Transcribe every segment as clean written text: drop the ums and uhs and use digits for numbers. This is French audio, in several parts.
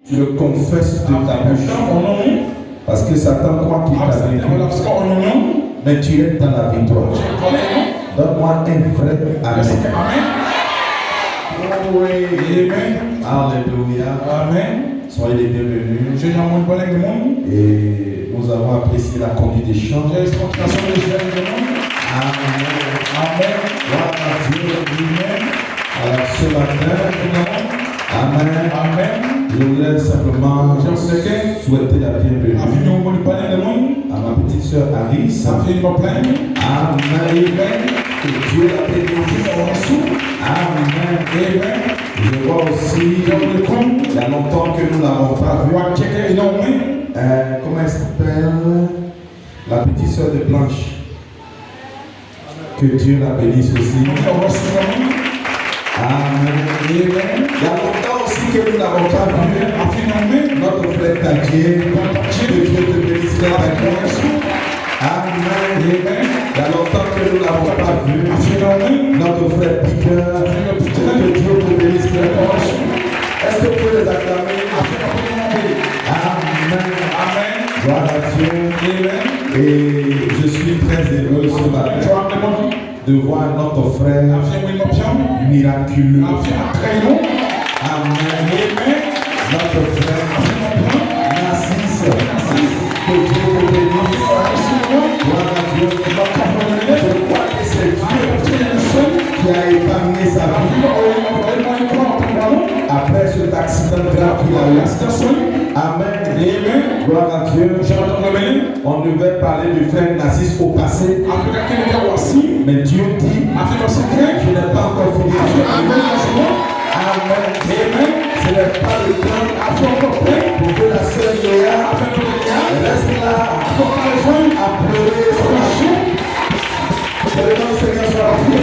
Tu le confesses de ta bouche. Parce que Satan croit qu'il t'a vaincu. Mais tu es dans la victoire. Donne-moi un vrai amen. Alléluia. Amen. Soyez les bienvenus. Et nous avons apprécié la conduite des chants. Amen. Amen. Gloire à Dieu. Alors ce matin, amen. Amen. Je voulais simplement souhaiter la bienvenue à ma petite sœur Alice. Amen. Que Dieu la bénisse. Amen. Je vois aussi, il y a longtemps que nous n'avons pas vu. Comment elle s'appelle? La petite sœur de Blanche. Que Dieu la bénisse aussi. Amen. Il y a longtemps aussi que nous n'avons pas vu notre frère Tadier. Que Dieu te bénisse. Amen. Il y a longtemps que nous n'avons pas vu notre frère Piqueur. Que Dieu te bénisse. Est-ce que vous pouvez les acclamer? Amen. Amen. Gloire à Dieu. Et je suis très heureux ce matin de voir notre frère miraculeux. Amen. Notre frère Narcisse. Que Dieu te bénisse. Gloire à Dieu. Je crois que c'est Dieu qui a épargné sa vie. Après cet accident grave qu'il a eu. Amen. Gloire à Dieu. On devait parler du frère Narcisse au passé. Mais Dieu dit, je n'ai pas encore fini. Amen. Ce n'est pas le temps pour que la sœur Léa reste là à pleurer sur la joue. Que le nom du Seigneur soit rempli.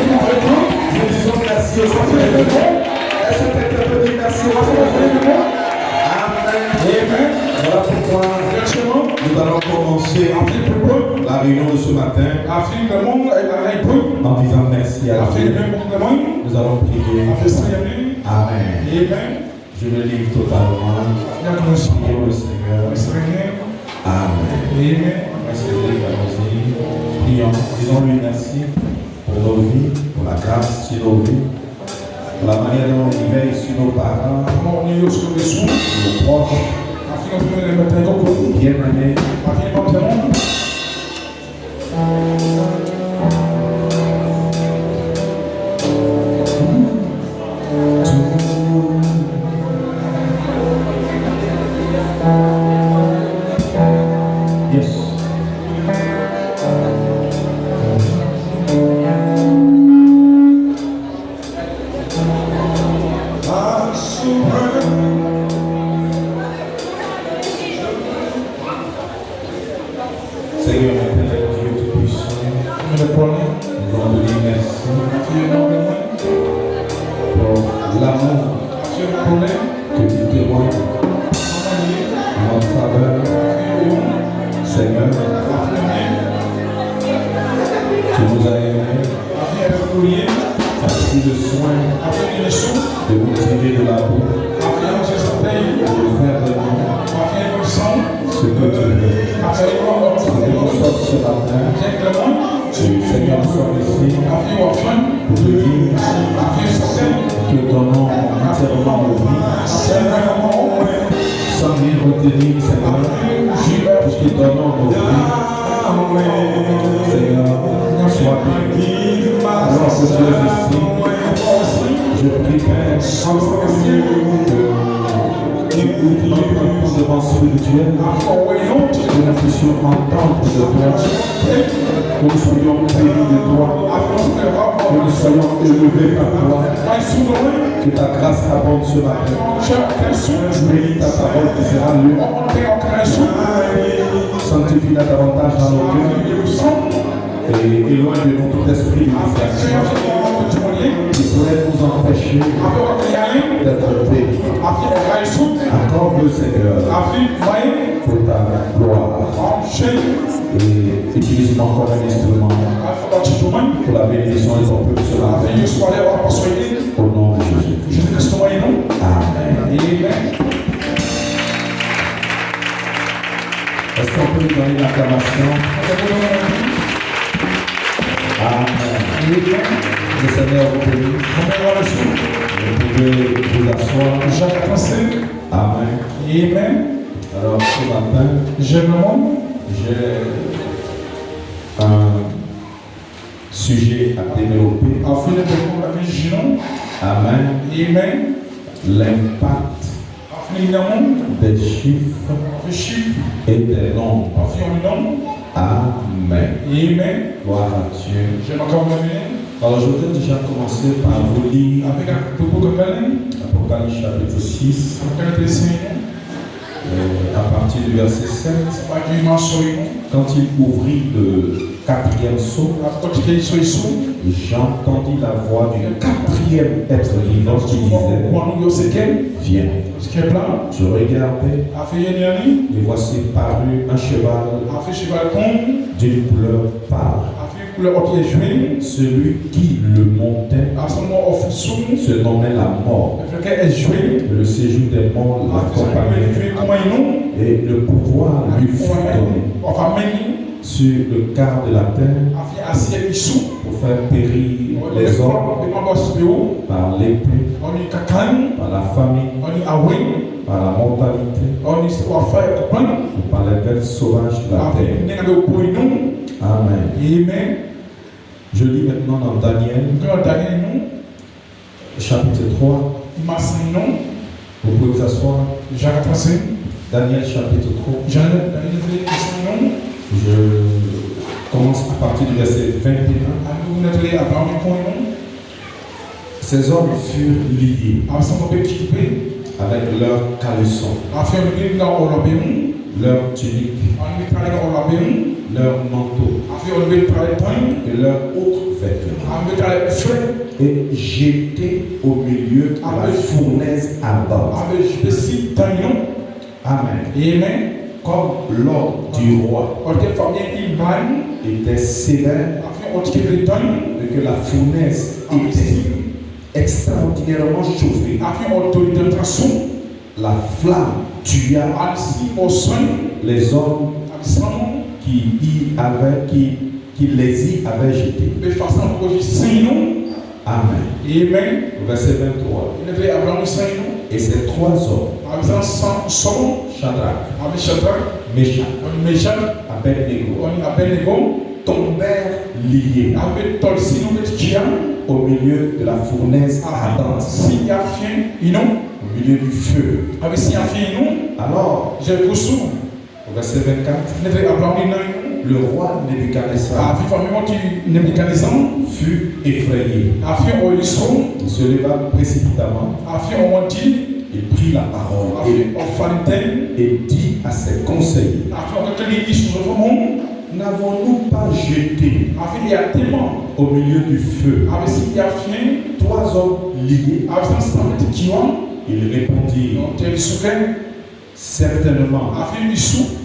Nous disons merci au Seigneur. Est-ce que quelqu'un peut dire merci au Seigneur? Amen. Voilà pourquoi nous allons commencer la réunion de ce matin en disant merci à Dieu. Nous allons prier. Amen. Je me livre totalement. Prions le Seigneur. Amen. Merci de prions. Disons-lui merci pour nos vies, pour la grâce sur nos vies, pour la manière dont on veille sur nos parents, nos proches, bien-aimés. Seigneur, Père Dieu Tout-Puissant, nous voulons te dire merci pour l'amour que tu témoignes en notre faveur. Seigneur, tu nous as aimés, tu as pris le soin de nous tirer de la boue, de faire de nous ce que tu veux. Que nous sommes ce matin, Seigneur, nous sommes ici pour te dire que ton nom entièrement nos vies, sans rien retenir, Seigneur, puisque ton nom nos vies, Seigneur, sois béni. Alors que tu es ici, je prie, Père, que notre mouvement spirituel, que nous puissions entendre de toi, que nous soyons bénis de toi, que nous soyons élevés par toi, que ta grâce abonde ce matin. Bénis ta parole qui sera lue. Sanctifie-la davantage dans nos cœurs et éloigne de nous tout esprit d'humiliation qui pourrait nous empêcher d'être bénis. Accorde le Seigneur pour ta gloire et utilise-moi comme un instrument pour la bénédiction de ton peuple ce matin. Au nom de Jésus. Amen. Est-ce qu'on peut lui donner l'acclamation? Amen. Le Seigneur vous bénisse. Vous pouvez vous asseoir. Amen. Alors ce matin, j'ai un sujet à développer. Amen. L'impact des chiffres et des nombres. Amen. Gloire à Dieu. Alors je voudrais déjà commencer par vous lire Apocalypse chapitre 6 à partir du verset 7. Quand il ouvrit le quatrième sceau, j'entendis la voix du quatrième être vivant qui disait: Viens. Je regardais et voici paru un cheval d'une couleur pâle. Celui qui le montait se nommait la mort. Le séjour des morts l'accompagnait et le pouvoir lui fut donné sur le quart de la terre pour faire périr les hommes par l'épée, par la famine, par la mortalité, ou par les bêtes sauvages de la terre. Amen. Je lis maintenant dans Daniel, chapitre 3. Vous pouvez vous asseoir. Daniel chapitre 3. Je commence à partir du verset 21. Ces hommes furent liés avec leurs caleçons, leurs tuniques, leurs manteaux et leurs autres vêtements, et jetés au milieu de la fournaise ardente. Amen. Comme l'ordre du roi était sévère et que la fournaise était extraordinairement chauffée, la flamme tua les hommes qui les y avaient jetés. Amen. Verset 23. Et ces trois hommes, Shadrach, Meshach, Abednego, tombèrent liés au milieu de la fournaise ardente, au milieu du feu. Alors, au verset 24, le roi Nebuchadnezzar fut effrayé. Il se leva précipitamment. Il prit la parole et dit à ses conseillers: n'avons-nous pas jeté au milieu du feu trois hommes liés? Il répondit: certainement,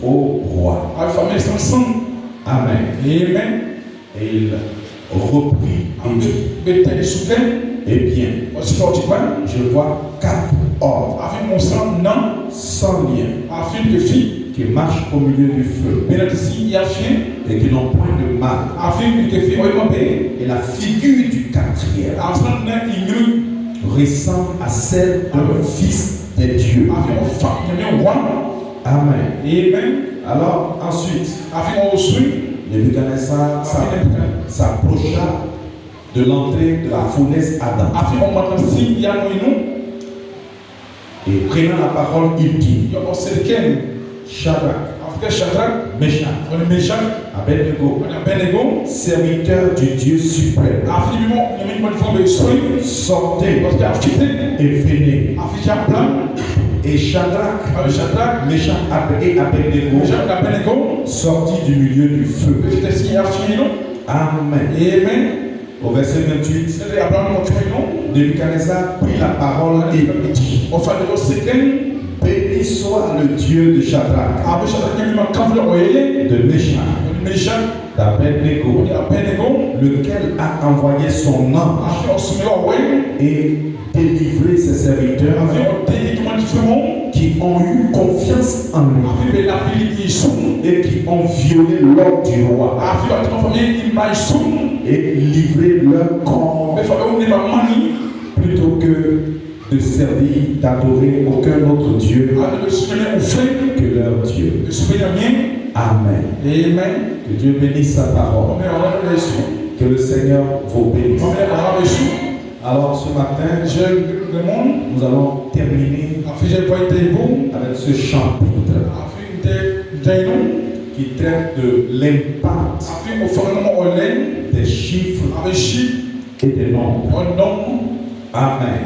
au roi. Amen. Et il reprit et dit: eh bien, je vois quatre hommes sans lien qui marchent au milieu du feu et qui n'ont point de mal. Et la figure du quatrième ressemble à celle d'un fils des dieux. Amen. Alors ensuite, Nebuchadnezzar s'approcha de l'entrée de la fournaise ardente. Et prenant la parole, il dit: Shadrach, Meshach, Abednego, serviteurs du Dieu suprême, sortez et venez. Et Shadrach, Meshach et Abednego sortis du milieu du feu. Amen. Au verset 28, Nebuchadnezzar prit la parole et dit: béni soit le Dieu de Shadrach, de Meshach, d'Abednego, lequel a envoyé son ange et délivré ses serviteurs qui ont eu confiance en lui et qui ont violé l'ordre du roi et livré leur corps plutôt que de servir, d'adorer aucun autre Dieu que leur Dieu. Amen. Que Dieu bénisse sa parole. Que le Seigneur vous bénisse. Alors ce matin, nous allons terminer avec ce chapitre qui traite de l'impact des chiffres et des nombres. Amen.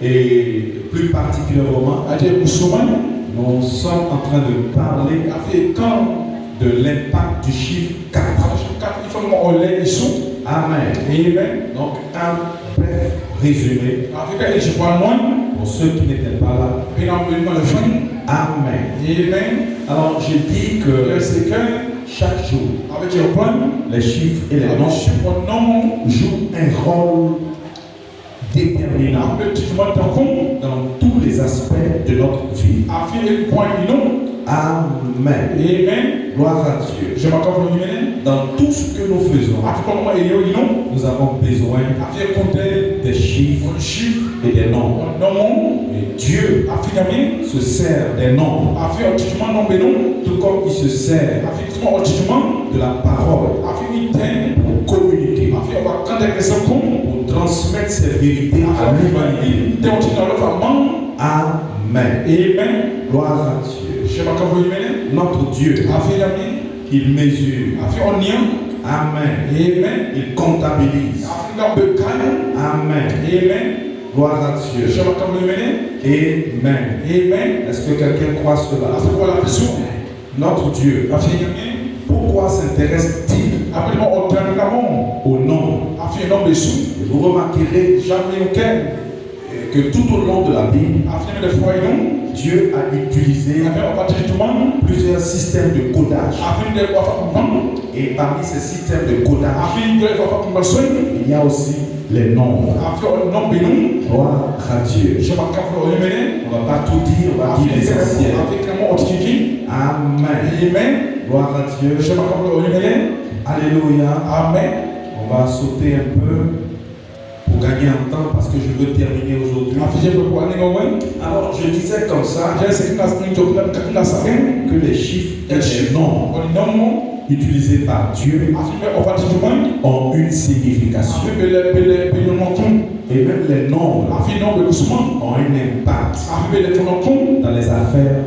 Et plus particulièrement, nous sommes en train de parler de l'impact du chiffre 4. Amen. Donc un bref résumé pour ceux qui n'étaient pas là. Amen. Alors je dis que chaque jour, les chiffres et les nombres jouent un rôle déterminant dans tous les aspects de notre vie. Amen. Gloire à Dieu. Dans tout ce que nous faisons, nous avons besoin des chiffres et des nombres. Et Dieu se sert des nombres, tout comme il se sert de la parole pour communiquer, pour transmettre ses vérités à l'humanité. Amen. Gloire à Dieu. Notre Dieu, il mesure. Amen. Il comptabilise. Amen. Gloire à Dieu. Amen. Est-ce que quelqu'un croit cela? Notre Dieu, pourquoi s'intéresse-t-il au nombre? Vous remarquerez que tout au long de la Bible, Dieu a utilisé plusieurs systèmes de codage. Et parmi ces systèmes de codage, il y a aussi les nombres. Gloire à Dieu. On ne va pas tout dire, on va dire l'essentiel. Amen. Gloire à Dieu. Alléluia. Amen. On va sauter un peu pour gagner un temps parce que je veux terminer aujourd'hui. Alors je disais comme ça que les chiffres et les nombres utilisés par Dieu ont une signification. Et même les nombres ont un impact dans les affaires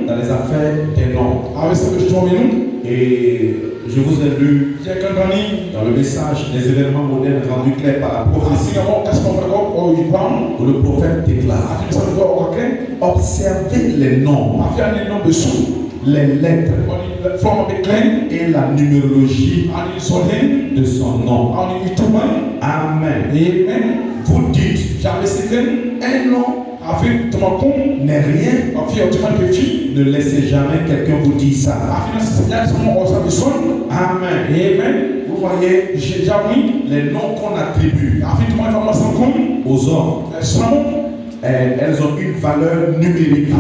dans les affaires des nombres. Et je vous ai lu dans le message les événements modernes rendus clairs par la prophétie, où le prophète déclare: observez les nombres, les lettres et la numérologie de son nom. Amen. Vous dites, un nom n'est rien. Ne laissez jamais quelqu'un vous dire ça. Amen. Vous voyez, les noms qu'on attribue aux hommes, elles ont une valeur numérique.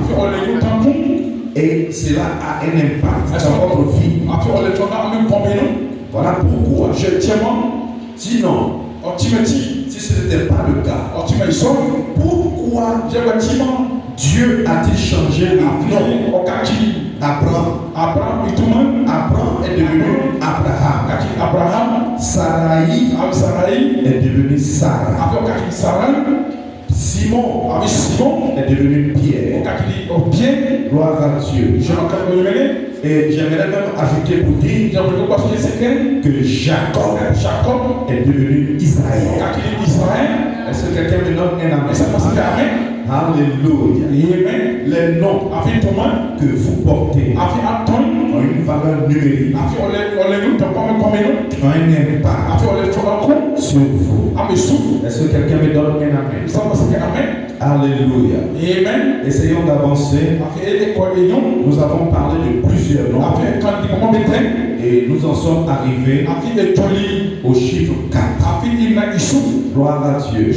Et cela a un impact dans votre vie. Voilà pourquoi. Sinon, si ce n'était pas le cas, pourquoi Dieu a-t-il changé le nom? Abraham est devenu Abraham. Sarai est devenu Sarah. Simon est devenu Pierre. Gloire à Dieu. Et j'aimerais même ajouter pour dire que Jacob est devenu Israël. Est-ce que quelqu'un me donne un amen? Alléluia. Les noms que vous portez ont une valeur numérique, ont un impact sur vous. Est-ce que quelqu'un me donne un amen? Alléluia. Amen. Essayons d'avancer. Nous avons parlé de plusieurs noms. Et nous en sommes arrivés au chiffre 4. Gloire à Dieu.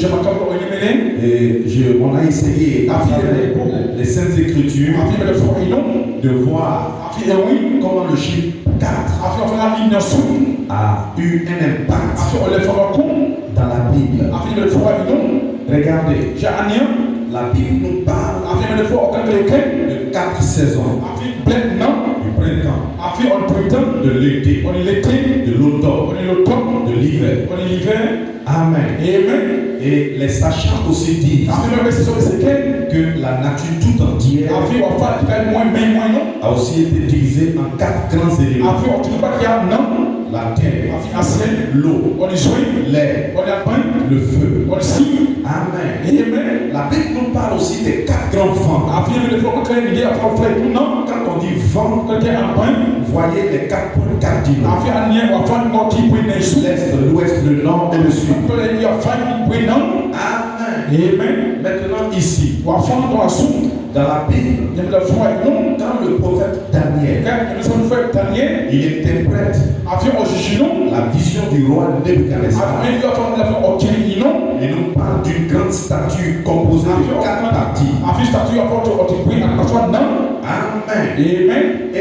Et on a essayé à travers les Saintes Écritures de voir comment le chiffre 4 a eu un impact dans la Bible. Regardez, la Bible nous parle de 4 saisons. Du printemps, de l'été, de l'automne, de l'hiver. Amen. Et les sachants aussi disent que la nature tout entière a aussi été divisée en 4 grands éléments. La terre, l'eau, l'air, le feu. Amen. La Bible nous parle aussi des 4 grands vents. Quand on dit vent, vous voyez les 4 points cardinaux. L'est, l'ouest, le nord et le sud. Amen. Maintenant ici, dans la Bible, quand le prophète Daniel, il interprète la vision du roi Nebuchadnezzar, il nous parle d'une grande statue composée de 4 parties. Amen. Et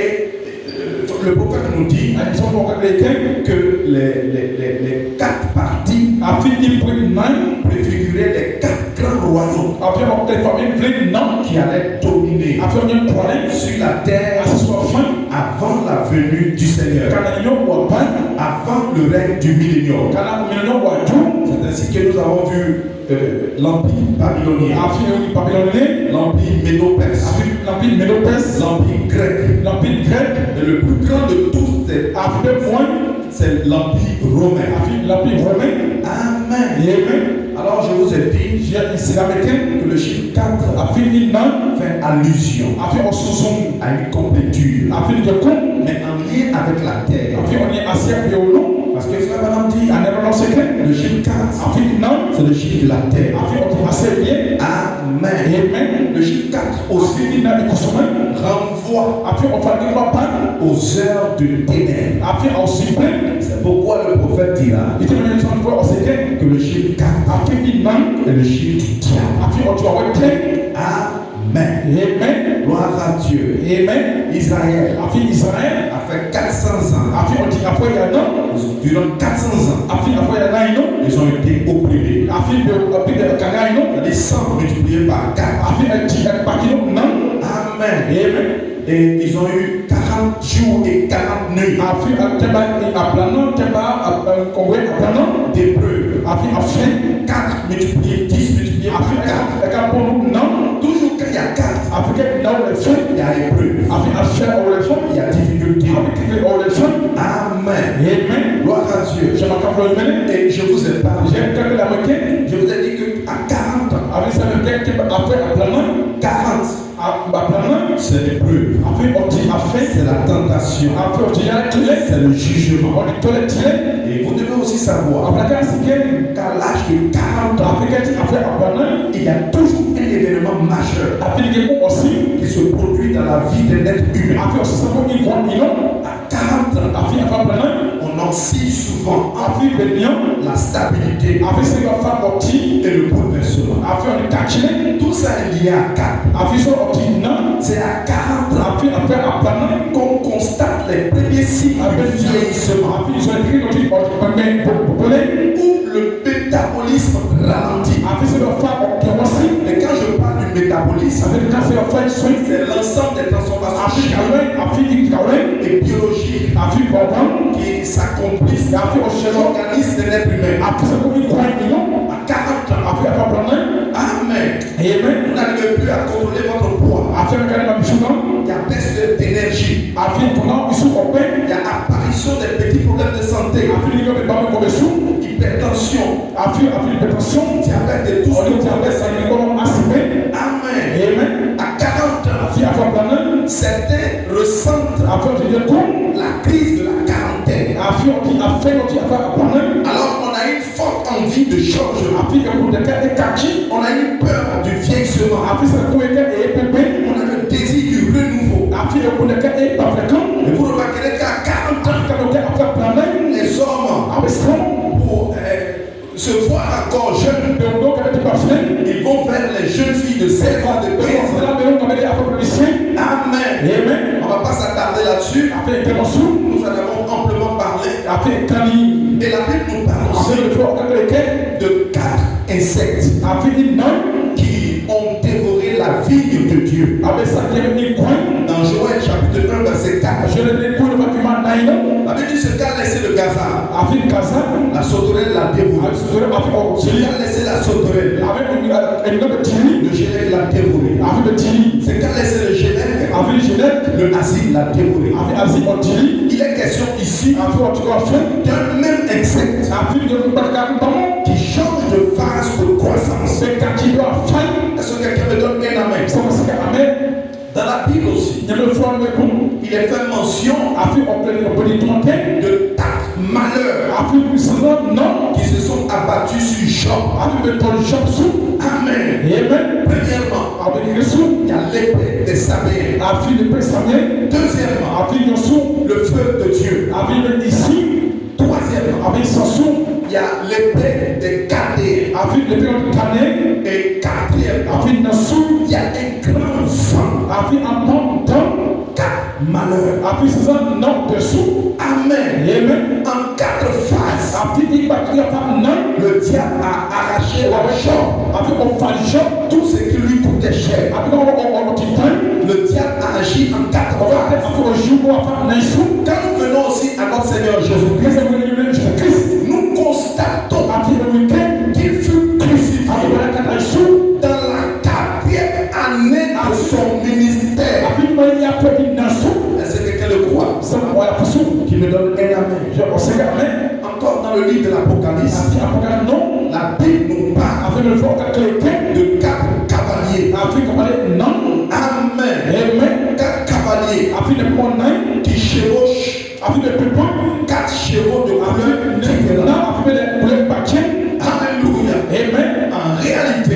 le prophète nous dit que les 4 parties préfiguraient les 4 grands royaumes qui allaient dominer sur la terre avant la venue du Seigneur, avant le règne du millénium. C'est ainsi que nous avons vu l'empire babylonien, l'empire médo-perse, l'empire grec, et le plus grand de tous c'est l'empire romain. Amen. Alors je vous ai dit que le chiffre 4 fait allusion à une complétude, mais en lien avec la terre. Parce que frère Madame dit, le chiffre 4, c'est le chiffre de la terre. Amen. Le chiffre 4 aussi renvoie aux heures de ténèbres. C'est pourquoi le prophète dira que le chiffre 4 est le chiffre du diable. Amen. Gloire à Dieu. Israël a fait 400 ans. Durant 400 ans, ils ont été opprimés. Les 100 multipliés par 4. Amen. Et ils ont eu 40 jours et 40 nuits d'épreuves. 4 multipliés, 10 multipliés par 4. Toujours quand il y a 4, il y a épreuve, il y a difficulté. Amen. Gloire à Dieu. Et je vous ai parlé. Je vous ai dit qu'à 40 ans, 40, c'est l'épreuve, c'est la tentation, c'est le jugement. Et vous devez aussi savoir qu'à l'âge de 40 ans, il y a toujours un événement majeur qui se produit dans la vie d'un être humain. À 40 ans, on oscille souvent la stabilité et le bouleversement. Tout ça est lié à 4. C'est à 40 ans qu'on constate les premiers signes de vieillissement, où le métabolisme ralentit. Et quand je parle du métabolisme, c'est l'ensemble des transformations chimiques et biologiques qui s'accomplissent chez l'organisme de l'être humain. À 40 ans, amen. Vous n'arrivez plus à contrôler votre poids. Il y a baisse d'énergie. Il y a apparition des petits problèmes de santé. Hypertension, diabète et tout ça. Amen. À 40 ans, certains ressentent la crise de la quarantaine. Alors on a une forte envie de changement. On a une peur du vieillissement. On a le désir du renouveau. Et vous remarquerez qu'à 40 ans, les hommes, pour se voir encore jeunes, ils vont vers les jeunes filles de 16 ans de 15 ans. Amen. On ne va pas s'attarder là-dessus. Nous en avons amplement parlé. Et la Bible nous parle aussi de 4 insectes qui ont dévoré la vigne de Dieu. Dans Joël chapitre 1 verset 4. La Bible dit ce qu'a laissé le Gaza, la sauterelle l'a dévoré. Ce qui a laissé la sauterelle, le génèque l'a dévoré. Ce qu'a laissé le génèque, le asile l'a dévoré. Il est question ici d'un même insecte qui change de phase de croissance. Est-ce que quelqu'un me donne un amen? Dans la Bible aussi, il est fait mention de 4 malheurs qui se sont abattus sur Job. Amen. Premièrement, il y a l'épée des Saméens. Deuxièmement, le feu de Dieu. Troisièmement, il y a l'épée des Chaldéens. Et quatrièmement, il y a un grand vent. 4 malheurs. Amen. En 4 phases, le diable a arraché à Job tout ce qui lui coûtait cher. Le diable a agi en 4 phases. Quand nous venons aussi à notre Seigneur Jésus-Christ, nous constatons qu'il fut crucifié dans la 4e année de son ministère. Est-ce que quelqu'un le croit? Qui me donne un amen. Encore dans le livre de l'Apocalypse, la Bible nous parle de 4 cavaliers. Amen. 4 cavaliers qui chevauchent 4 chevaux de couleur différente. Alléluia. En réalité,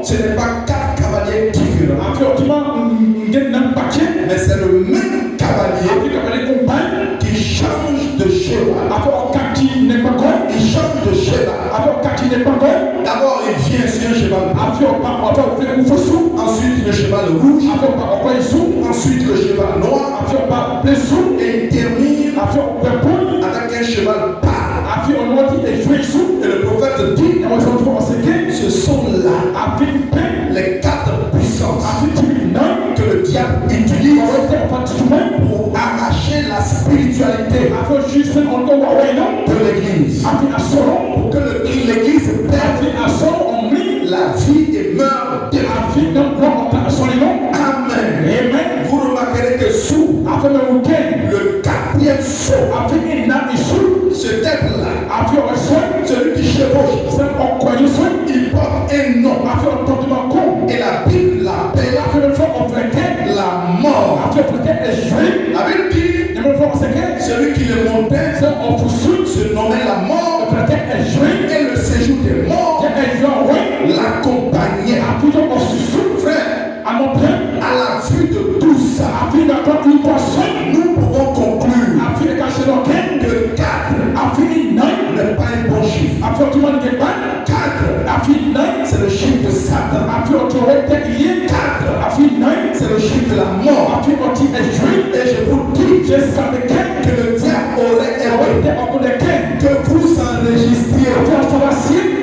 ce n'est pas 4 cavaliers différents, mais c'est le même cavalier qui change de cheval. Il change de cheval. D'abord, il vient sur un cheval. Ensuite, le cheval rouge. Ensuite, le cheval noir. Et il termine avec un cheval pâle. Et le prophète dit, ce sont là les 4 puissances que le diable utilise pour arracher la spiritualité de l'église. Pour que l'église perde la vie et meure de la vie. Amen. Vous remarquerez que sous le 4e sceau, ce tête-là, celui qui chevauche, il porte un nom. Et la Bible l'appelle la mort. La Bible dit, celui qui le montait se nommait la mort. Et le séjour des morts l'accompagnait. Frère, à la vue de tout ça, nous pouvons conclure que 4 n'est pas un bon chiffre. 4, c'est le chiffre de Satan. 4, c'est le chiffre de la mort. Et je vous dis que le diable aurait aimé que vous enregistriez.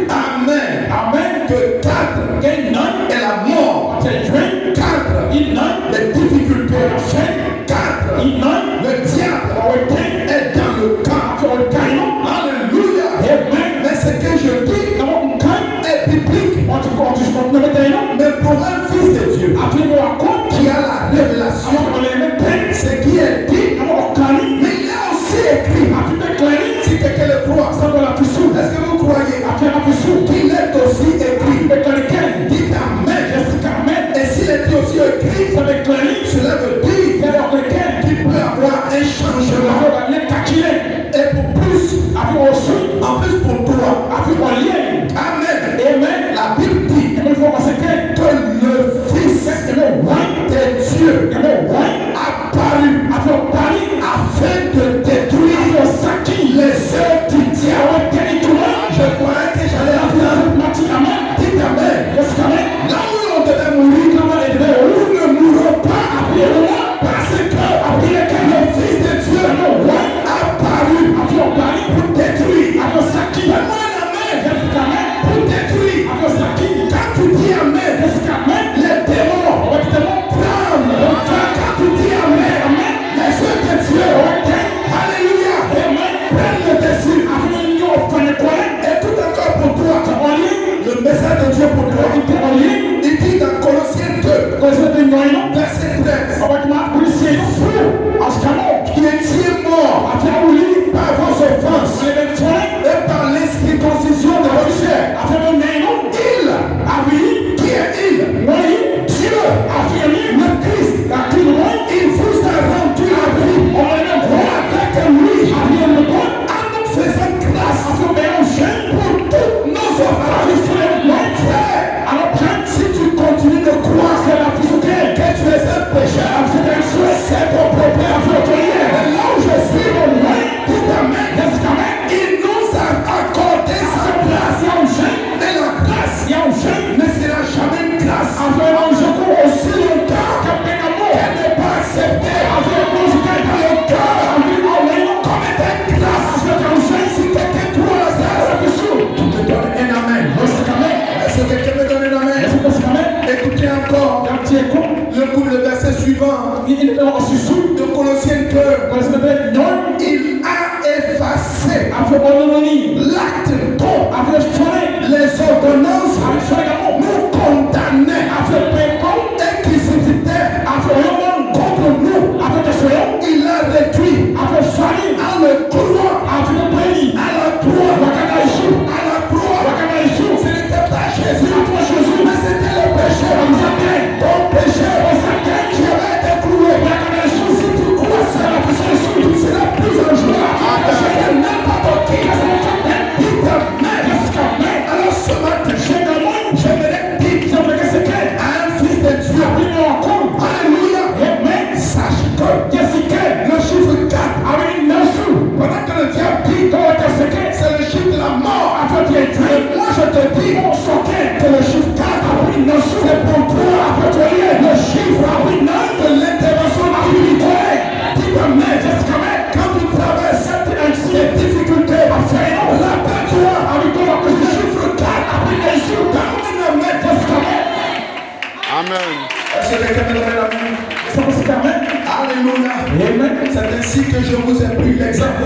Amen. Que 4 est la mort. 4, les difficultés. 4, le diable est dans le camp. Alléluia. Mais ce que je dis est biblique. Mais pour un fils de Dieu qui a la révélation, ce qui est dit, mais il est aussi écrit. Si quelqu'un le croit, est-ce que vous croyez qu'il est aussi écrit? Dites amen. Et s'il est aussi écrit, cela veut dire qu'il peut avoir un changement. Et pour plus, en plus pour toi, amen. La Bible dit que Verset 13. Qui étiez mort par vos offenses et par l'incirconcision de votre chair. Qui est il? Dieu, le Christ, il vous a rendu la vie avec lui en nous faisant grâce pour toutes nos offenses. Si tu continues de croire que tu es un pécheur, c'est ton problème. Et là où je suis, dit amen. Il nous a accordé sa grâce. Mais la grâce ne sera jamais une grâce aussi longtemps qu'elle n'est pas acceptée dans le cœur comme étant une grâce. Si quelqu'un croit à ça, tu me donnes un amen. Est-ce que quelqu'un me donne un amen? Écoutez encore le verset suivant de Colossiens 2. Il a effacé l'acte dont les ordonnances nous condamnaient et qui s'étaient contre nous. Il a réduit à le croix, à la croix. Ce n'était pas Jésus, mais c'était le péché. Ton péché qui avait été cloué. Si tu crois ça, tu seras plus en joie. C'est n'importe qui. Alors ce matin, j'aimerais dire à un fils de Dieu, alléluia, sache que le chiffre 4, pendant que le diable dit c'est le chiffre de la mort, et moi je te dis que le chiffre 4 c'est pour toi le chiffre de l'intervention spirituelle. Dis-moi, quand tu traverses des difficultés, rappelle-toi le chiffre 4 Amen. Est-ce que quelqu'un me donne la main? Alléluia. C'est ainsi que je vous ai pris l'exemple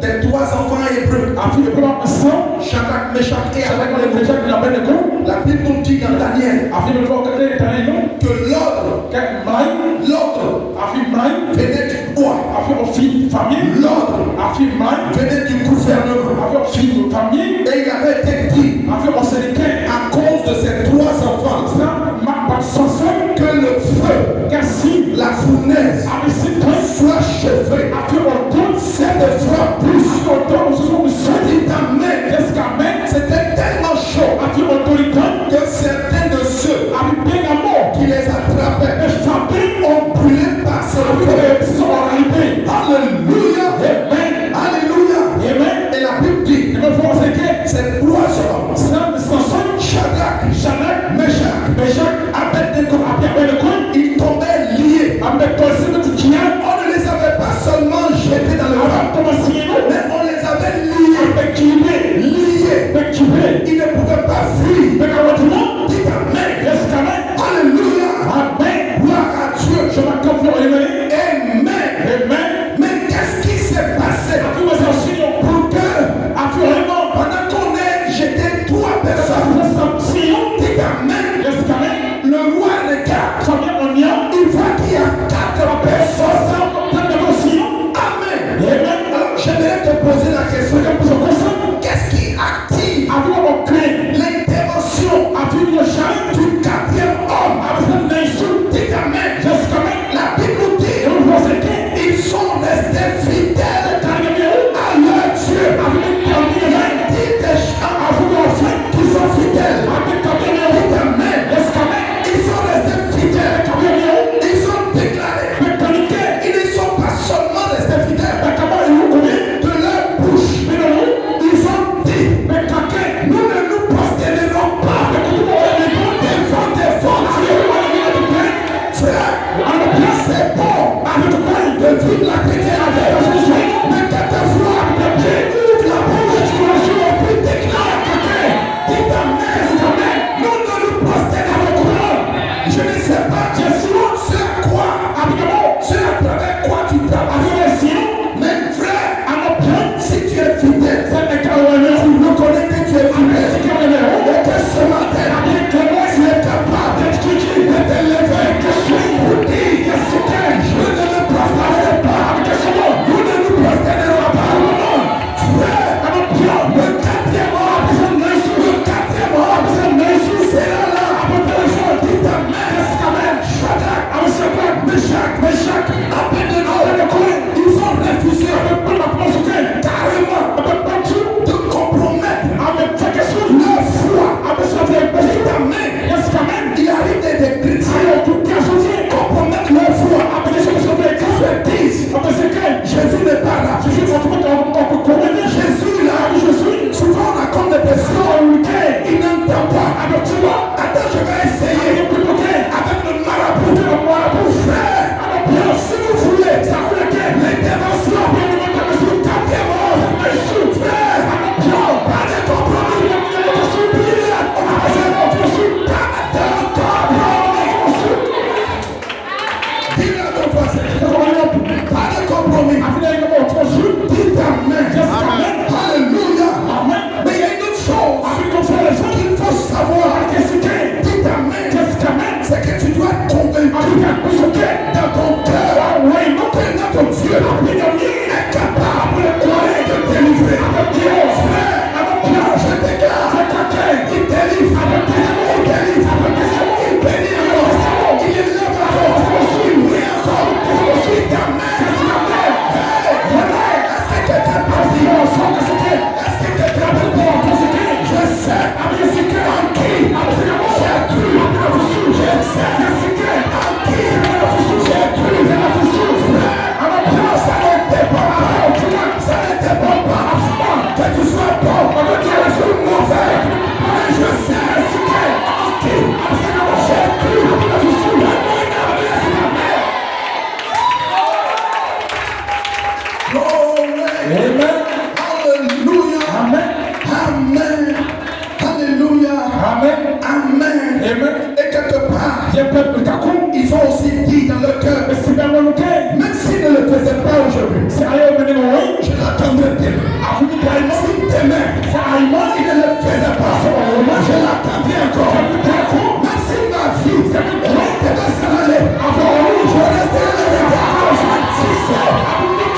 des trois enfants hébreux, Shadrach, Meshach et Abednego. La Bible nous dit dans Daniel que l'ordre venait du roi, l'ordre venait du gouvernement, et il avait été dit à cause de ces trois enfants que le feu, la fournaise soit chauffée 7 fois plus. C'était tellement chaud que certains de ceux qui les Ils ont aussi dit dans leur cœur, même s'ils ne le faisaient pas aujourd'hui, je l'attendrai demain. Si demain, ils ne le faisaient pas, je l'attendrai encore. Même si ma vie devait s'en aller, je resterai là.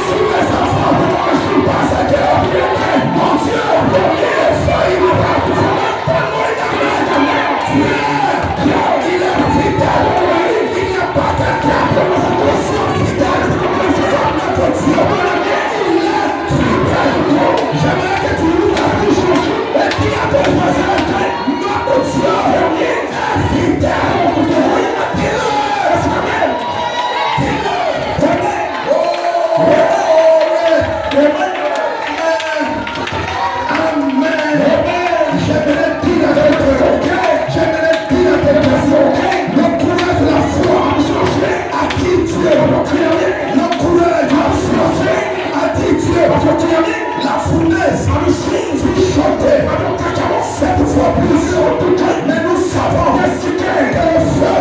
Si mes enfants ne sont pas à cœur, mon Dieu, il est fort, il est fidèle. J'aimerais que tu ouvres la bouche et dis à ton voisin, notre Dieu est fidèle. La fournaise a chanté 7 fois plus. Mais nous savons que le feu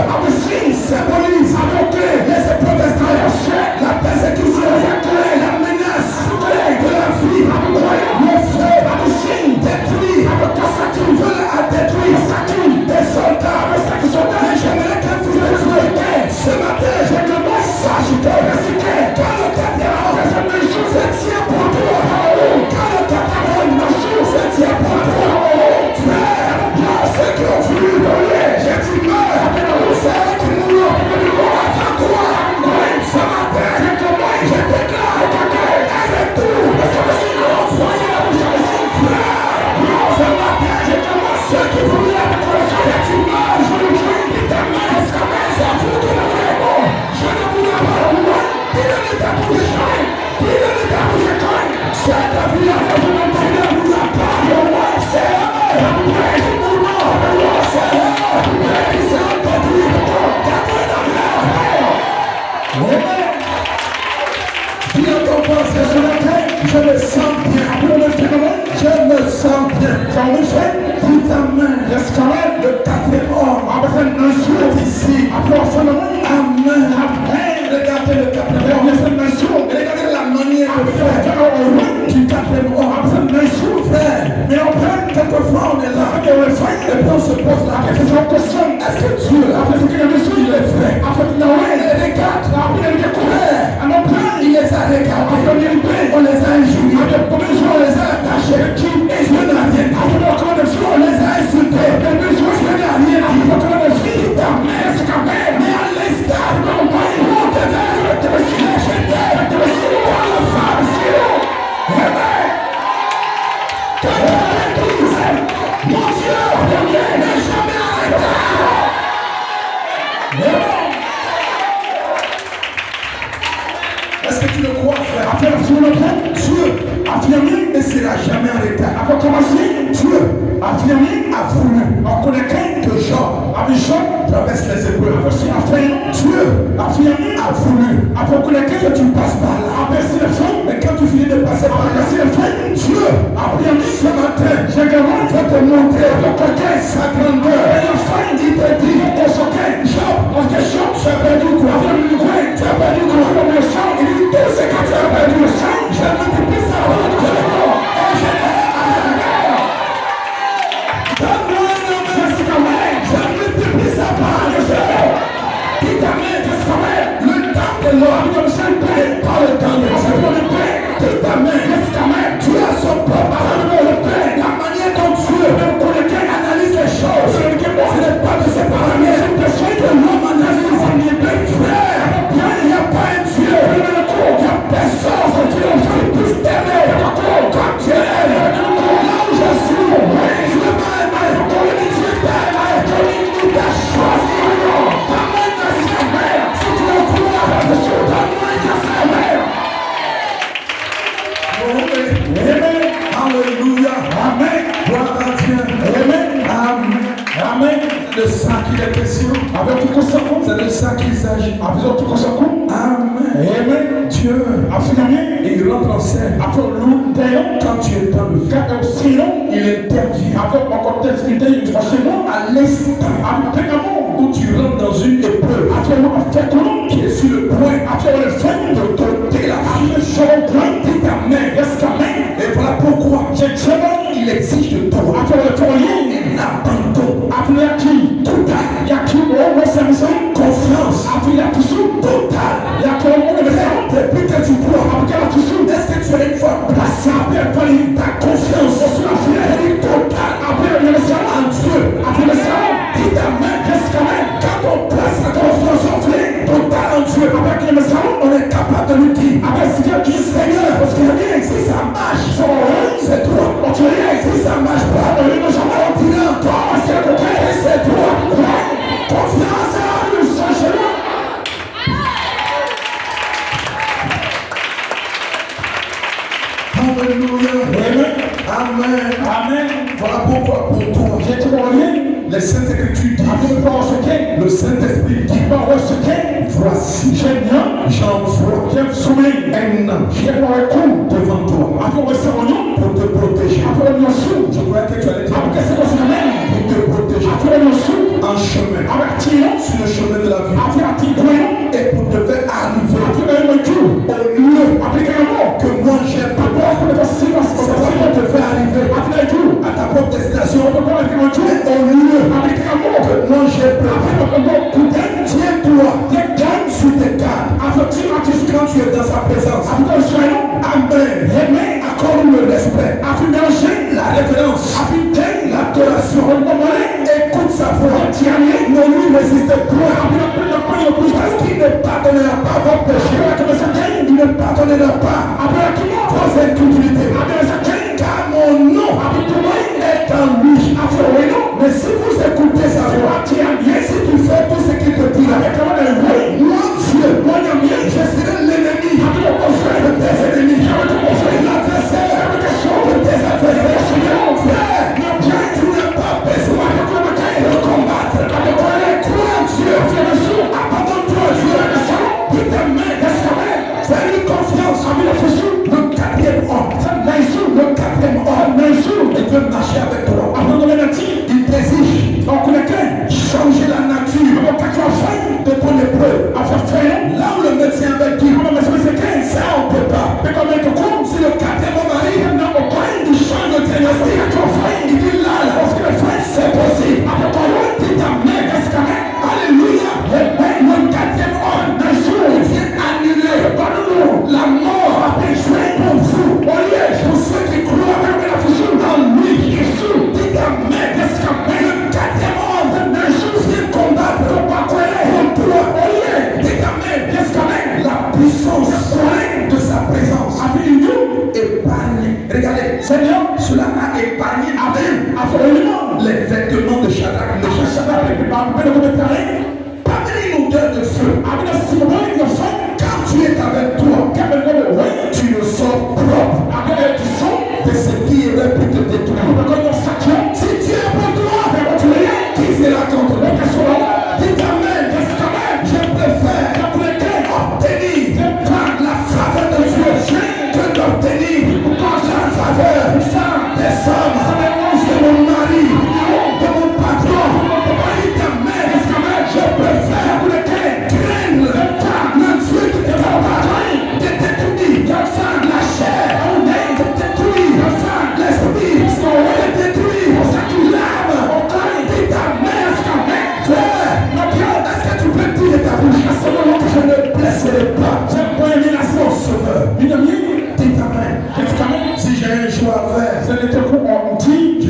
symbolise les épreuves extérieures, la persécution, la menace de la vie. Le feu détruit, veut à détruire des soldats. Mais j'aimerais que vous le soyez. Ce matin, je demande sagitaire. Quand le capitaine se tient pour toi. Quand le capitaine se tient pour toi. Frère, ceux qui ont voulu donner, j'ai dit meurs. C'est qui mourront avant toi. Ce matin, je déclare avec tout. Envoyez la bouche. Frère, ce matin, je demande ceux qui voulaient. J'ai dit meurs. C'est à vous de le répondre. Je ne vous la pas. Il ne t'a pas bougé. Il ne t'a pas bougé. C'est la vie à la vie. Il ne vous a pas. C'est je me sens bien. Je me sens bien. Put ta main. Le quatrième homme est ici. Amen. Regardez le quatrième homme. Regardez la manière de faire du quatrième homme. Frère, mais quelquefois on est là. Et puis on se pose la question. Est-ce que Dieu il est vrai? Il les regarde. Il les a regardés. On les a injuriés. On les a attachés. Dieu n'a rien dit. On les a insultés. Dieu n'a rien dit. Mais à l'instant, on devait jeter par la femme. Mon Dieu n'est jamais arrêté. Est-ce que tu le crois, frère? Dieu affirmé ne sera jamais arrêté. Dieu affirmé a voulu. On connaît que Job traverse les épreuves. Dieu affirmé a voulu. Que tu passes par là. Mais quand tu finis de passer par là, Dieu affirmé ce matin. Je vais te montrer sa grandeur. Il te dit, Job, tu as perdu quoi? Tu as perdu quoi? Il dit, tout ce que tu as perdu, je multiplie ça. Et je multiplie ça par le temps de l'homme n'est pas le temps de Dieu. Ta main, tu as son propre. La manière dont Dieu analyse les choses, ce n'est pas de ses paramètres que l'homme analyse. Frère, il n'y a pas un Dieu, il n'y a personne qui puisse t'aimer comme Dieu aime. Là où je suis, Dieu m'a aimé, Dieu t'a aimé, il t'a choisi. C'est de ça qu'il s'agit. Amen. Amen. Dieu, il rentre en scène. Quand tu es dans le feu, il intervient. À l'instant où tu rentres dans une épreuve qui est sur le point de t'ôter la vie. Dis ta main. Et voilà pourquoi il exige de toi un abandon total, confiance totale. Depuis que tu crois, est-ce que tu as une fois placé ta confiance totale en Dieu? Dis ta main. Quand on place la confiance totale en Dieu, on est capable de lui dire Seigneur, si ça marche, c'est toi. Si ça marche pas, on dirait encore, c'est toi. Confiance. Alléluia. Amen. Voilà pourquoi pour toi, les Saintes Écritures disent, le Saint-Esprit dit, voici, j'envoie un ange devant toi pour te protéger. Je croyais que tu allais dire pour te protéger en chemin, sur le chemin de la vie, et pour te faire arriver au lieu que moi j'ai préparé. C'est pour te faire arriver à ta propre destination, au lieu que moi j'ai préparé. Tiens-toi sur tes gardes quand tu es dans sa présence. Amen. Accorde le respect, la révérence, l'adoration. Écoute sa voix. Ne lui résiste point. Parce qu'il ne pardonnera pas vos péchés. Il ne pardonnera pas vos incrédulités. Car mon nom est en lui. Mais si vous écoutez sa voix, et si tu fais tout ce qu'il te dit, mon Dieu, je serai l'ennemi de tes ennemis, l'adversaire de tes adversaires. Tu n'as pas besoin de combattre. Crois en Dieu. Abandonne-toi à Dieu. Dis ta main. Fais-lui confiance. Le quatrième homme. Il veut marcher avec toi. Il t'exige changer la nature de ton épreuve. Là où le médecin avait dit, ça on ne peut pas. Si le quatrième homme arrive, il change de diagnostic. Il dit là, c'est possible. Dis ta main. Alléluia. Le quatrième homme, il vient annuler la mort pour vous. Pour ceux qui croient en lui. Dis ta main. Le quatrième homme vient combattre pour toi. Dis ta main. La puissance de sa présence épargne. Regardez, Seigneur, cela a épargné les vêtements de Shadrach. Pas une odeur de feu. Quand tu es avec toi, tu le sens propre de ce qui aurait pu te détruire. Si tu es pour toi, qui sera contre toi? Dis ta main. Je préfère obtenir la faveur de Dieu que d'obtenir la faveur des hommes, de mon mari, de mon patron. Dis ta main. Je préfère craindre le Dieu qui te prépare de détruire la chair, de détruire l'esprit, de détruire l'âme. Dis ta main. Est-ce que tu peux dire ta bouche? Je ne blesserai pas mon sauveur. Dis ta main. Si j'ai un choix à faire, je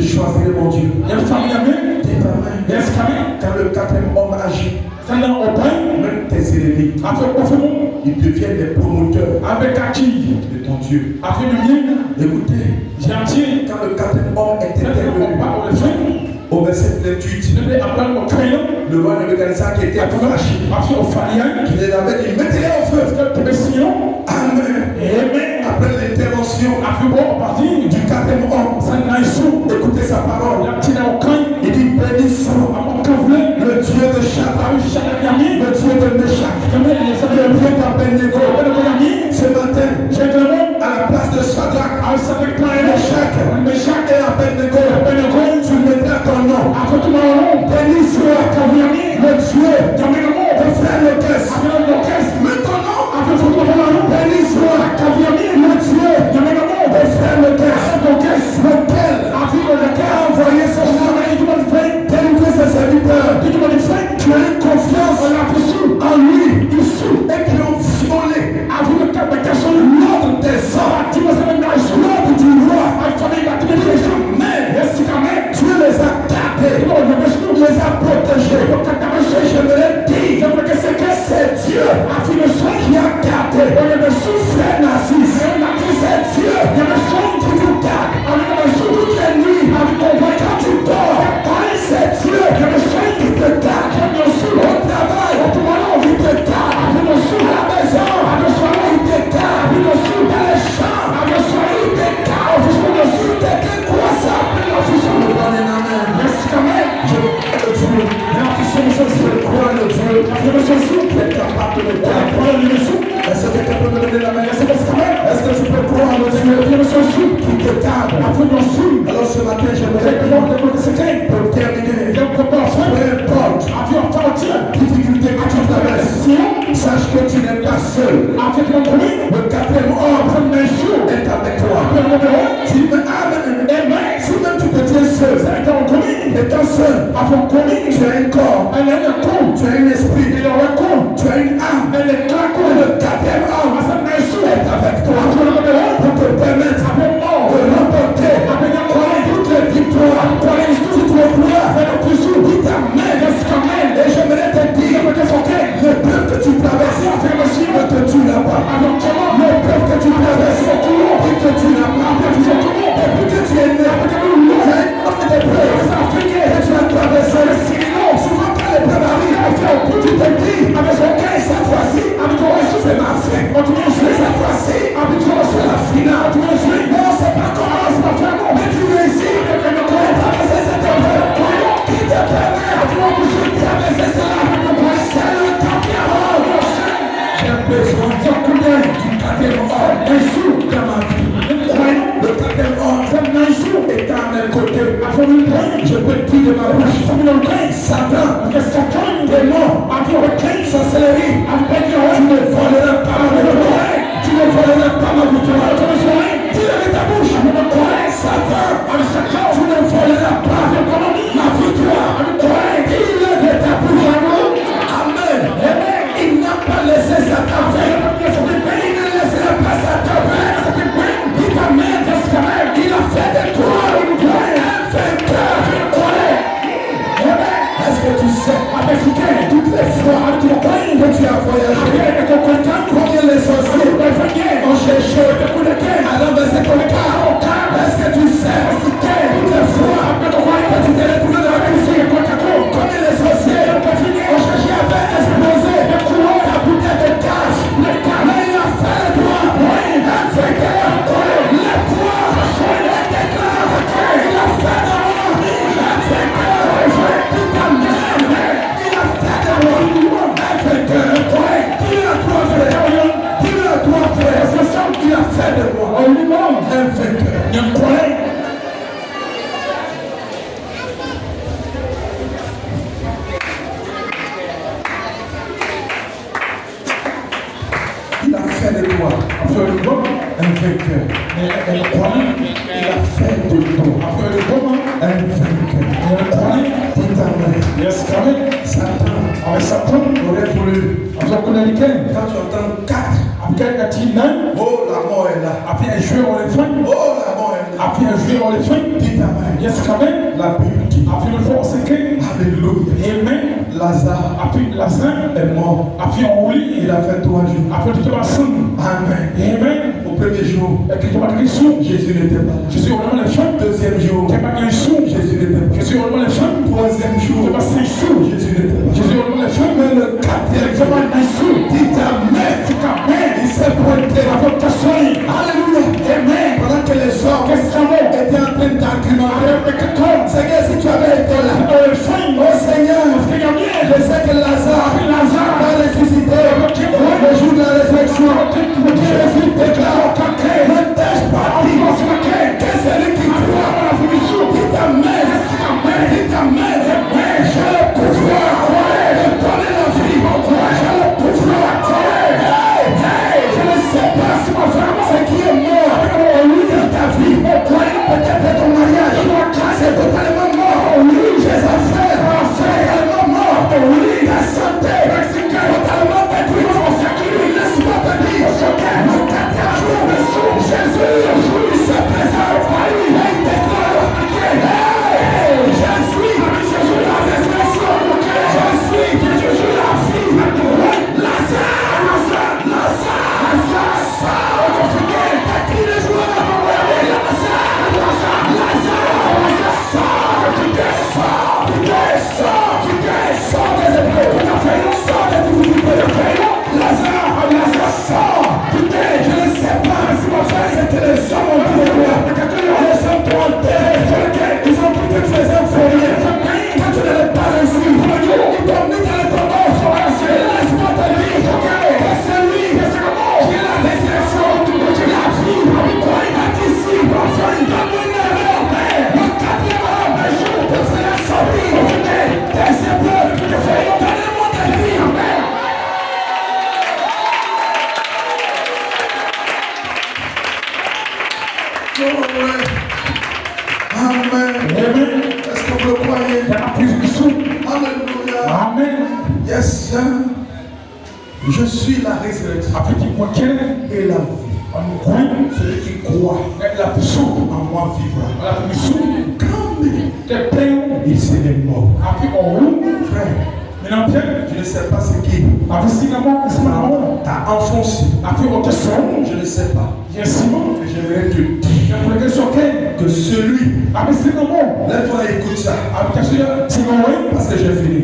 choisirai mon Dieu. Dis ta main. Quand le quatrième homme agit, même tes ennemis, ils deviennent les promoteurs de ton Dieu. Écoutez, quand le quatrième homme était intervenu, au verset 28, le roi Nebuchadnezzar qui était fâché, qui les avait dit, mettez-les au feu. Amen. Après l'intervention du quatrième homme, écoutez sa parole. Il dit, bénissons le le Dieu de Shadrach, le Dieu de Meshach, le Dieu d'Abednego. Ce matin, à la place de Shadrach, Meshach et Abednego, tu mettras ton nom. Béni soit le Dieu de frère Locus. Mets ton nom. Béni soit le Dieu de frère Locus. Lequel a envoyé son nom délivrer ses serviteurs. Tu as une confiance en lui et qui ont violé l'ordre des hommes, l'ordre du roi. Mais Dieu les a gardés, les a protégés. Et j'aimerais dire que c'est Dieu qui a gardé frère Narcisse. C'est Dieu qui vous garde toutes les nuits quand tu dors. C'est Dieu qui te garde au travail, il te garde à la maison, il te garde dans les champs, il te garde. Quelqu'un croit ça? Je crois le Dieu qui est capable de me garder. Est-ce que quelqu'un peut me donner la main? Est-ce que tu peux croire le Dieu qui te garde? Alors ce matin, j'aimerais pour terminer, peu importe difficulté que tu traverses, sache que tu n'es pas seul. Le quatrième ordre est avec toi. Si même tu te tiens seul, étant seul, tu as un corps, tu as un esprit, tu as une âme. Le quatrième homme est avec toi pour te permettre de remporter toutes les victoires. Si tu es croire, dis ta main. Et j'aimerais te dire, l'épreuve que tu traverses ne te tuera pas. L'épreuve que tu traverses ne te tuera pas. Depuis que tu es né, il y a une épreuve que tu as traversée. Souvent quand l'épreuve arrive, tu te dis, cette fois-ci, c'est ma fin. Cette fois-ci, c'est la finale. Non, c'est pas comment, mais tu réussis à traverser cette épreuve qui te permet de traverser cela. C'est le quatrième ordre. J'ai besoin du quatrième ordre dans ma vie. Le quatrième ordre est à mes côtés. Je peux dire de ma bouche, Satan, démon, sorcellerie, tu ne voleras pas ma victoire. Tu ne voleras pas ma victoire. Dis-le de ta bouche, Satan, tu ne voleras pas ma victoire. Dis-le de ta bouche. Amen. Il n'a pas laissé Satan faire. Il ne laissera pas Satan faire. Dis ta main, il a fait de toi un vainqueur. Est-ce que tu sais, toutes les fois que tu as voyagé, combien les sorciers ont cherché à renverser ton cas? Est-ce que tu sais, toutes les fois que tu t'es retrouvé dans la cuisine, combien les sorciers ont cherché à faire exploser ta bouteille de gaz? Mais il a fait de toi un vainqueur. Les croix et déclare, il a fait de moi un vainqueur. Il a fait de moi un vainqueur. Il a fait de toi un vainqueur. Il a fait de toi un vainqueur. Dis ta main. Satan aurait voulu. Quand tu entends 4, oh la mort est là. Oh la mort est là. Dis ta main. La Bible dit, alléluia. Lazare est mort. Il a fait 3 jours. Amen. Au premier jour, Jésus n'était pas là. Deuxième jour, Jésus n'était pas là. Troisième jour, Jésus n'était pas là. Mais le quatrième jour, dit ta main, il s'est pointé. Alléluia. Pendant que les hommes étaient en train d'argumenter, Seigneur, si tu avais été là, oh Seigneur, Je suis la résurrection et la vie. Celui qui croit en moi vivra. Quand il s'est mort. Frère, je ne sais pas ce qui t'a enfoncé. Je ne sais pas. Mais j'aimerais te dire que celui, lève-toi et écoute ça. Parce que j'ai fini.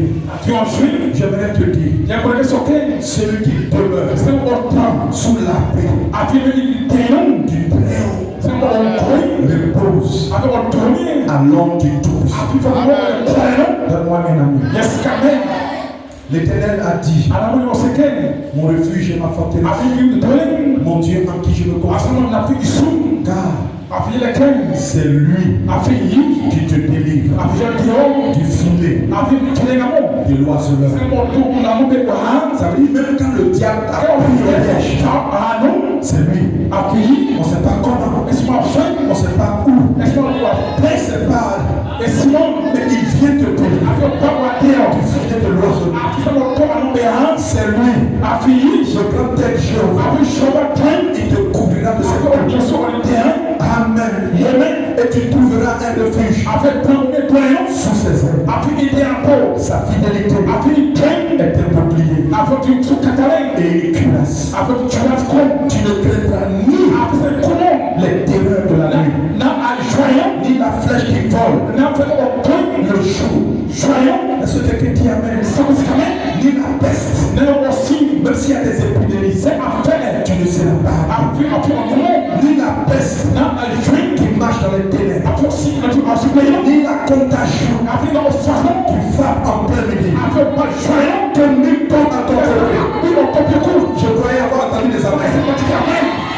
J'aimerais te dire, celui qui demeure sous la paix du Très-Haut repose à l'ombre du Tout-Puissant. Donne-moi un ami. L'Éternel a dit, mon refuge et ma forteresse, mon Dieu en qui je me confie. Car c'est lui qui te délivre du filet, de l'oiseleur. Ça veut dire même quand le diable a pris le piège, c'est lui. On ne sait pas comment, on ne sait pas où, on ne sait pas. Mais il vient te délivrer du filet de l'oiseleur. C'est lui. Je prends tel Jéhovah. Il te couvrira de ses côtés. Amen. Et tu trouveras un refuge sous ses ailes. Sa fidélité est un bouclier et une cuirasse. Tu ne craindras ni les terreurs de la nuit, ni la flèche qui vole le jour. Est-ce que quelqu'un dit amen? Ni la peste, même s'il y a des épidémies, tu ne seras pas. Ni la peste qui marche dans les ténèbres, ni la contagion qui frappe en plein midi, que nul tombe à ton côté. Je croyais avoir entendu des amens.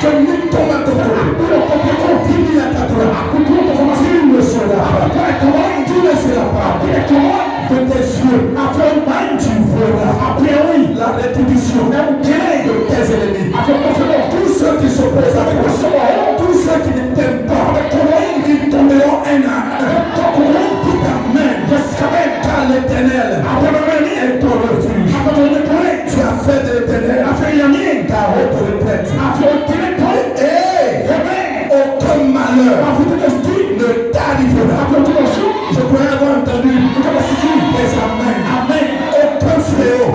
Que nul tombe à ton côté. Dis-lui à ta droite, tu ne seras pas. Tu ne seras pas. De tes yeux, tu verras la rétribution de tes ennemis. Tous ceux qui s'opposent à toi, tous ceux qui ne t'aiment pas, ils tomberont un à un. Dis amen. Car l'Éternel est ton refuge. Tu as fait de l'Éternel ta haute retraite. Et aucun malheur ne t'arrivera. Je pourrais avoir entendu des amen. Aucun fléau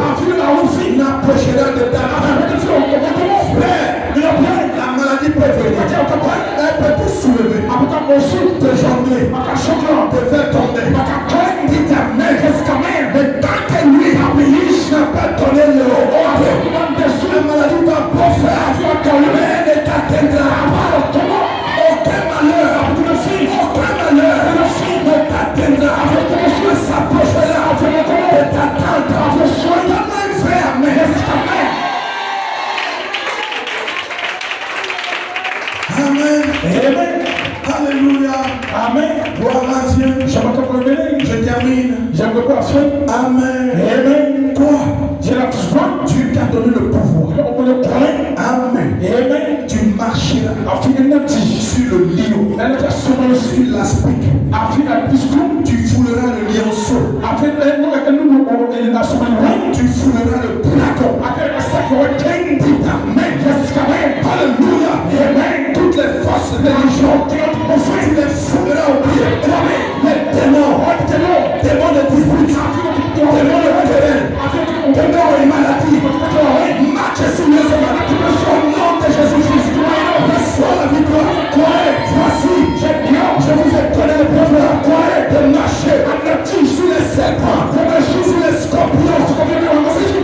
n'approchera de ta vie. Frère, la maladie peut venir. Elle peut te soulever, te jongler, te faire tomber. Dis amen. Mais tant que lui n'a pas donné le ordre, la maladie va proférer, mais elle ne t'atteindra pas. Aucun malheur ne t'atteindra, ne s'approchera de ta tente. Sois frère, amen. Amen. Alléluia. Amen. Gloire à Dieu. Je termine. Amen. Toi, Dieu t'a donné le pouvoir. Amen. Tu marcheras sur le lion, sur l'aspic. Tu fouleras le lionceau. Tu fouleras le dragon. Amen. Alléluia. Amen. Toutes les forces religieuses, tu les fouleras au pied. Les démons de dispute, démons de querelle, démons et maladies, marche sur les hommes. Au nom de Jésus-Christ, reçois la victoire. Voici, je vous ai donné le pouvoir de marcher sur les serpents, sur les scorpions, sur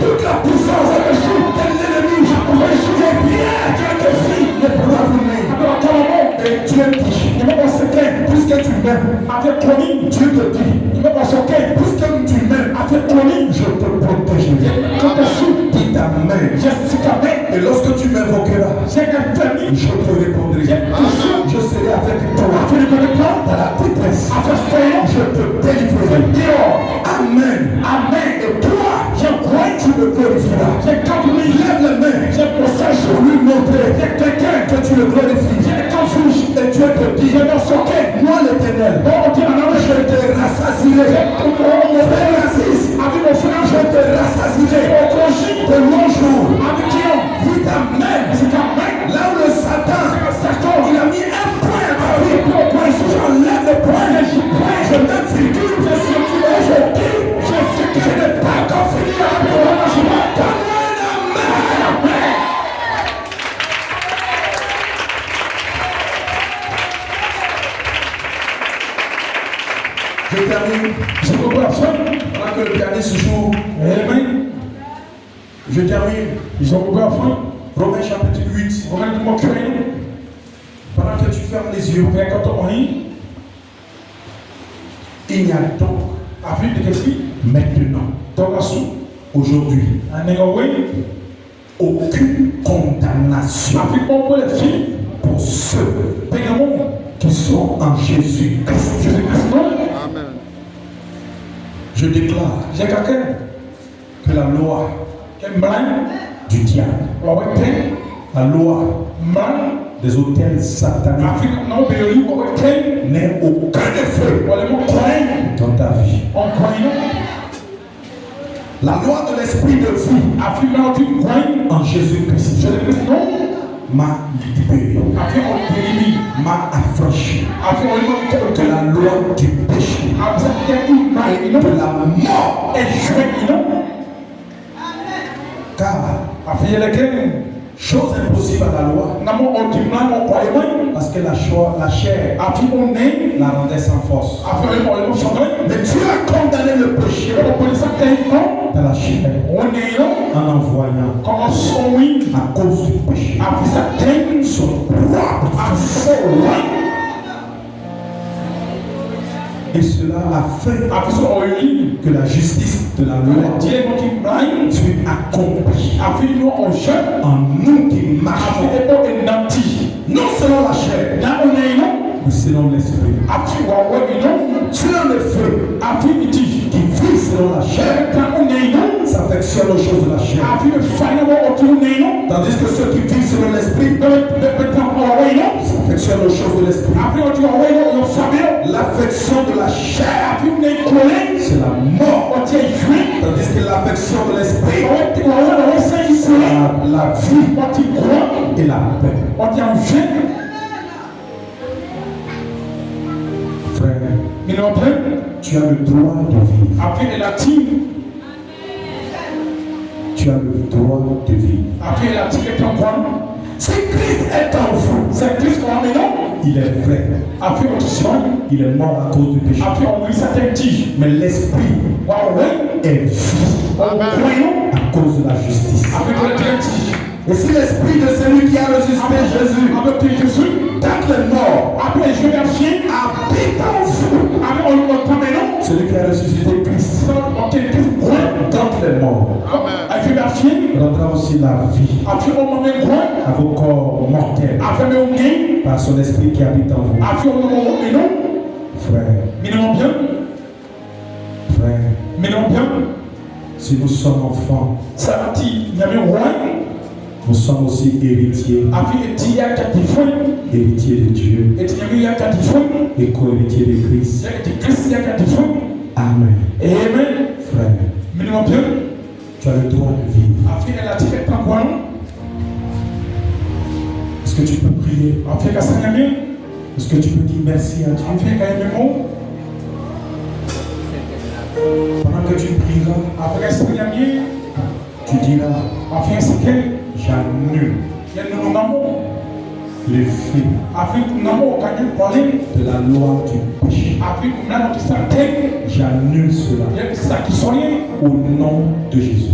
toute la puissance de l'ennemi. Rien que si ne pourra venir. Et Dieu dit, puisque tu m'aimes, Dieu te dit, puisque tu m'aimes, je te protégerai. Dis amen. Et lorsque tu m'invoqueras, je te répondrai. Je serai avec toi dans la détresse. Je te délivrerai. Amen. Et toi, tu me glorifieras. Lève les mains pour lui montrer que tu le glorifies. Et Dieu te dit, moi l'Éternel, je te rassasierai. Je te rassasierai. Ils ont ouvert faim. Romains chapitre 8. Pendant que tu fermes les yeux, il n'y a donc maintenant, aujourd'hui, aucune condamnation pour ceux qui sont en Jésus-Christ. Amen. Je déclare que la loi du diable, la loi des autels sataniques n'est aucun effet dans ta vie. La loi de l'esprit de vie en Jésus-Christ m'a libéré, m'a affranchi de la loi du péché et de la mort. Car chose impossible à la loi, parce que la chair la rendait sans force. Mais Dieu a condamné le péché dans la chair en envoyant à cause du péché son propre fils. Et cela a fait que la justice de la loi fut accomplie en nous qui marchons, non selon la chair, mais selon l'esprit. Selon le feu qui vit selon la chair s'affectionne aux choses de la chair. Tandis que ceux qui vivent selon l'esprit s'affectionnent aux choses de l'esprit. L'affection de la chair, c'est la mort. Tandis que l'affection de l'esprit, c'est la vie et la paix. Frère, tu as le droit de vivre. Tu as le droit de vivre. Si Christ est en vous, il est vrai. Il est mort à cause du péché. Mais l'esprit est vie à cause de la justice. Et si l'esprit de celui qui a ressuscité Jésus, quand les morts habite en vous, celui qui a ressuscité Christ, quand les morts rendra aussi la vie à vos corps mortels par son esprit qui habite en vous. Frère, si nous sommes enfants, nous sommes aussi héritiers. Héritiers de Dieu et co-héritiers de Christ. Amen. Frère, tu as le droit de vivre. Est-ce que tu peux prier? Est-ce que tu peux dire merci à Dieu? Pendant que tu prieras, tu diras, j'annule l'effet de la loi du péché. J'annule cela au nom de Jésus.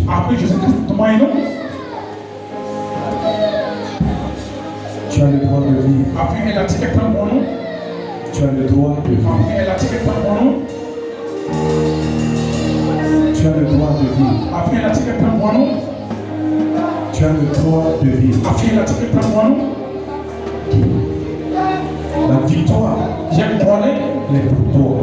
Tu as le droit de vivre. Tu as le droit de vivre. Tu as le droit de vivre. Tu as le droit de vivre. La victoire est pour toi.